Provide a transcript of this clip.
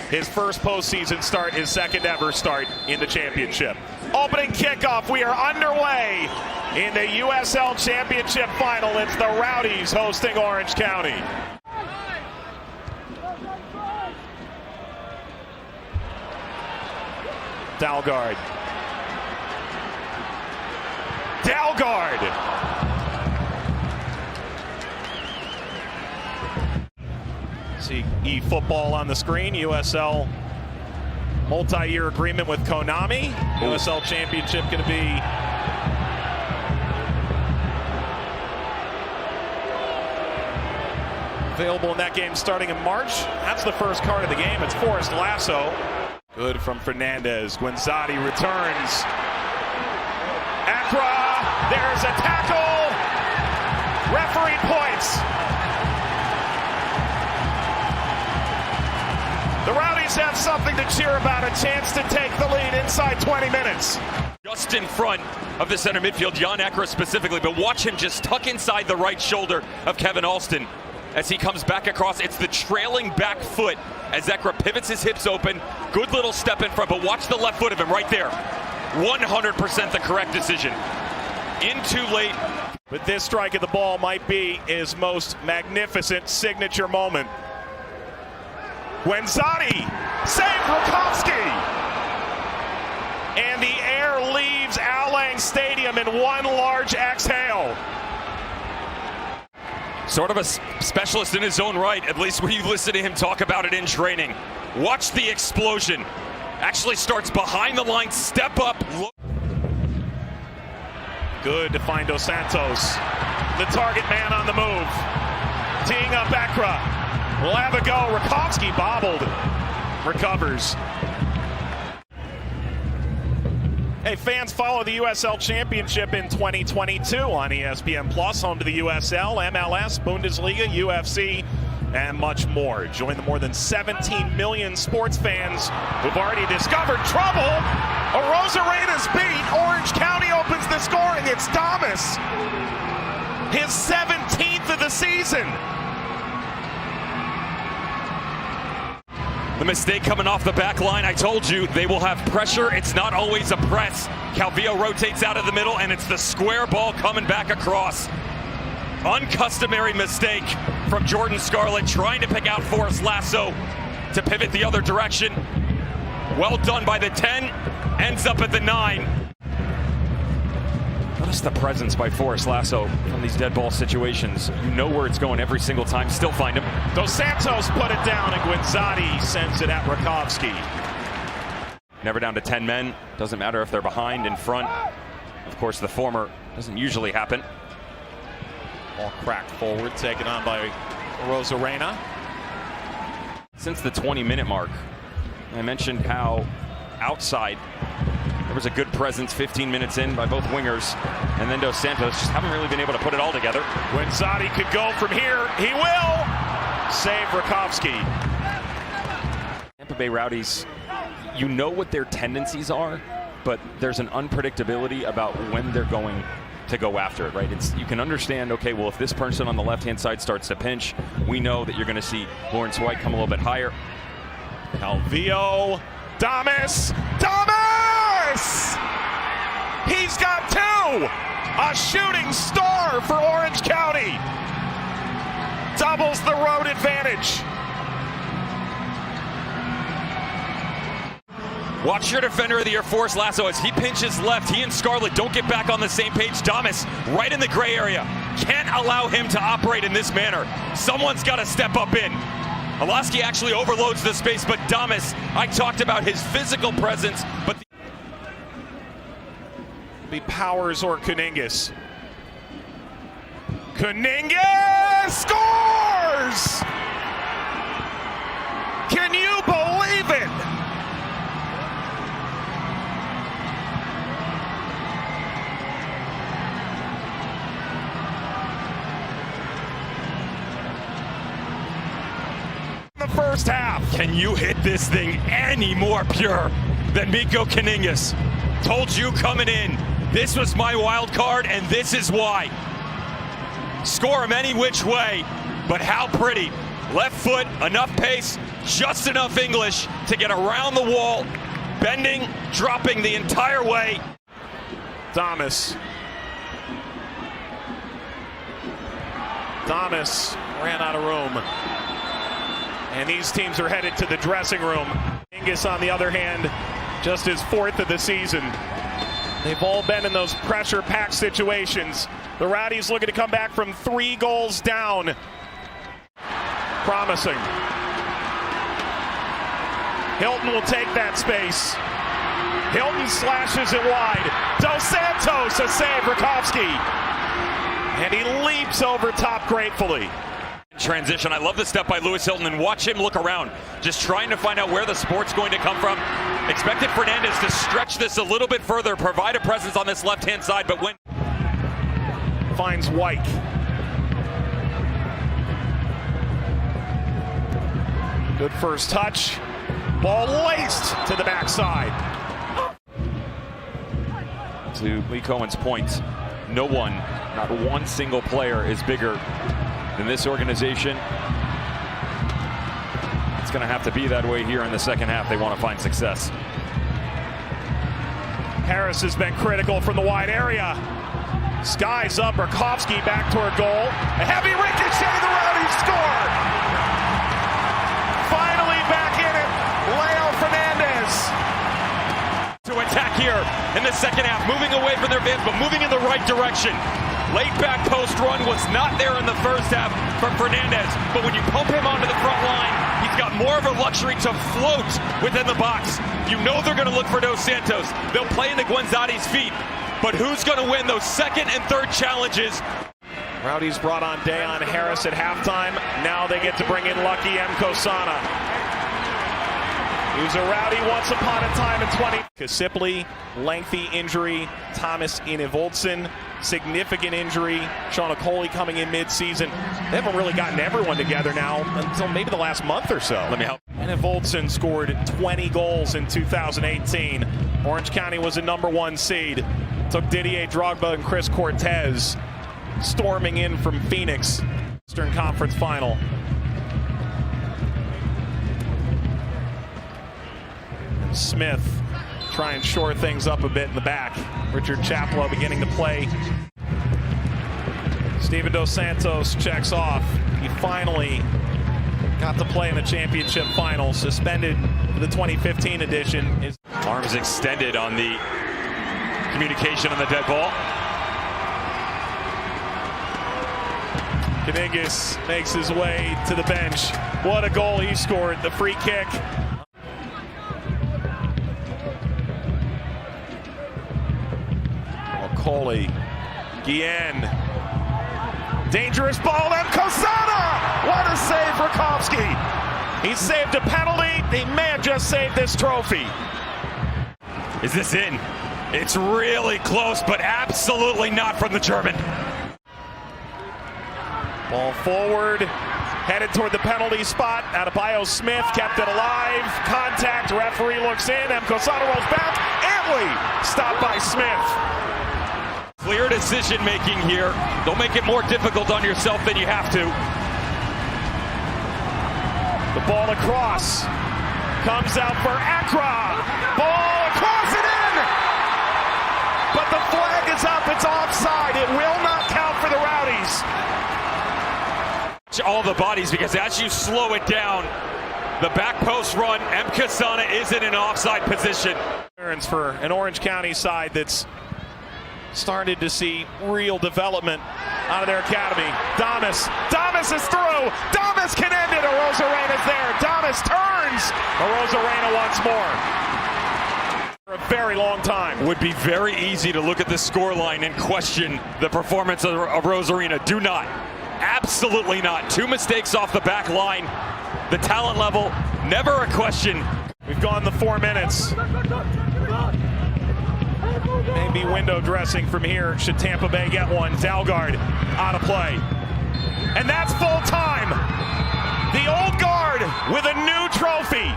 his first postseason start, his second ever start in the championship. Opening kickoff, we are underway in the USL Championship Final. It's the Rowdies hosting Orange County. Dalgard. See eFootball on the screen. USL multi-year agreement with Konami. USL Championship going to be available in that game starting in March. That's the first card of the game. It's Forrest Lasso. Good from Fernandez. Guenzati returns. Accra, there's a tackle. Referee points. The Rowdies have something to cheer about, a chance to take the lead inside 20 minutes. Just in front of the center midfield, Jan Accra specifically, but watch him just tuck inside the right shoulder of Kevin Alston as he comes back across. It's the trailing back foot as Accra pivots his hips open. Good little step in front, but watch the left foot of him right there. 100% the correct decision. In too late. But this strike of the ball might be his most magnificent signature moment. Guenzati, save Rakowski! And the air leaves Al Lang Stadium in one large exhale. Sort of a specialist in his own right, at least when you listen to him talk about it in training. Watch the explosion. Actually starts behind the line, step up. Good to find Dos Santos. The target man on the move. Teeing up Accra. We'll have a go. Rakowski bobbled. Recovers. Hey, fans, follow the USL Championship in 2022 on ESPN Plus, home to the USL, MLS, Bundesliga, UFC, and much more. Join the more than 17 million sports fans who've already discovered trouble. A Rosarena's beat. Orange County opens the scoring. It's Damas. His 17th of the season. The mistake coming off the back line. I told you they will have pressure. It's not always a press. Calvillo rotates out of the middle, and it's the square ball coming back across. Uncustomary mistake from Jordan Scarlett, trying to pick out Forrest Lasso to pivot the other direction. Well done by the 10, ends up at the 9. Notice the presence by Forrest Lasso from these dead ball situations. You know where it's going every single time, still find him. Dos Santos put it down, and Guenzati sends it at Rakowski. Never down to 10 men. Doesn't matter if they're behind, in front. Of course, the former doesn't usually happen. Ball cracked forward, taken on by Rosarena. Since the 20-minute mark, I mentioned how outside there was a good presence 15 minutes in by both wingers, and then Dos Santos just haven't really been able to put it all together. Guenzati could go from here. He will! Save Rakowski. Tampa Bay Rowdies, you know what their tendencies are, but there's an unpredictability about when they're going to go after it, right? You can understand, okay, well, if this person on the left-hand side starts to pinch, we know that you're going to see Lawrence White come a little bit higher. Calvillo, Damas! He's got two! A shooting star for Orange County! Doubles the road advantage. Watch your defender of the year, Forrest Lasso, as he pinches left. He and Scarlett don't get back on the same page. Damas right in the gray area. Can't allow him to operate in this manner. Someone's got to step up in. Alaski actually overloads the space, but Damas, I talked about his physical presence, but be Powers or Kuningas. Kuningas scores! Can you believe it? The first half. Can you hit this thing any more pure than Mikko Kuningas? Told you coming in, this was my wild card, and this is why. Score him any which way, but how pretty. Left foot, enough pace, just enough English to get around the wall, bending, dropping the entire way. Thomas ran out of room. And these teams are headed to the dressing room. Angus, on the other hand, just his 4th of the season. They've all been in those pressure-packed situations. The Rowdies looking to come back from 3 goals down. Promising. Hilton will take that space. Hilton slashes it wide. Dos Santos, a save, Rakowski. And he leaps over top gratefully. Transition. I love the step by Lewis Hilton, and watch him look around, just trying to find out where the support's going to come from. Expected Fernandez to stretch this a little bit further, provide a presence on this left-hand side, but when finds White. Good first touch. Ball laced to the backside. To Lee Cohen's point, no one, not one single player is bigger than this organization. It's going to have to be that way here in the second half. They want to find success. Harris has been critical from the wide area. Skies up, Rakowski back toward goal. A heavy ricochet, the Rowdies score! Finally back in it, Leo Fernandez. To attack here in the second half, moving away from their fans, but moving in the right direction. Late back post run was not there in the first half from Fernandez, but when you pump him onto the front line, he's got more of a luxury to float within the box. You know they're going to look for Dos Santos. They'll play into Guenzati's feet, but who's going to win those second and third challenges? Rowdies brought on Dayon Harris at halftime. Now they get to bring in Lucky Mkosana. He was a Rowdy once upon a time in 20. Kasipli, lengthy injury. Thomas Inevoldsen, significant injury. Sean Okoli coming in mid-season. They haven't really gotten everyone together now until maybe the last month or so. Let me help. Inevoldsen scored 20 goals in 2018. Orange County was a #1 seed. Took Didier Drogba and Chris Cortez storming in from Phoenix. Eastern Conference Final. And Smith try and shore things up a bit in the back. Richard Chaplow beginning to play. Steven Dos Santos checks off. He finally got to play in the championship final. Suspended for the 2015 edition. His arms extended on the communication on the dead ball. Dominguez makes his way to the bench. What a goal he scored. The free kick. Okoli. Guillen. Dangerous ball. Mkosana! What a save for Rakowski. He saved a penalty. He may have just saved this trophy. Is this in? It's really close, but absolutely not from the German. Ball forward, headed toward the penalty spot. Adebayo Smith kept it alive. Contact, referee looks in. Mkosana rolls back. Antley stopped by Smith. Clear decision making here. Don't make it more difficult on yourself than you have to. The ball across. Comes out for Accra. Ball across and in! But the flag is up. It's offside. It will not count for the Rowdies. All the bodies, because as you slow it down, the back post run, Mkosana is in an offside position. For an Orange County side that's started to see real development out of their academy. Damas is through. Damas can end it. Arozarena's there. Damas turns. Arozarena once more. For a very long time. Would be very easy to look at the scoreline and question the performance of Arozarena. Do not. Absolutely not. 2 mistakes off the back line. The talent level, never a question. We've gone the 4 minutes. Maybe window dressing from here should Tampa Bay get one. Dalgard out of play. And that's full time. The old guard with a new trophy.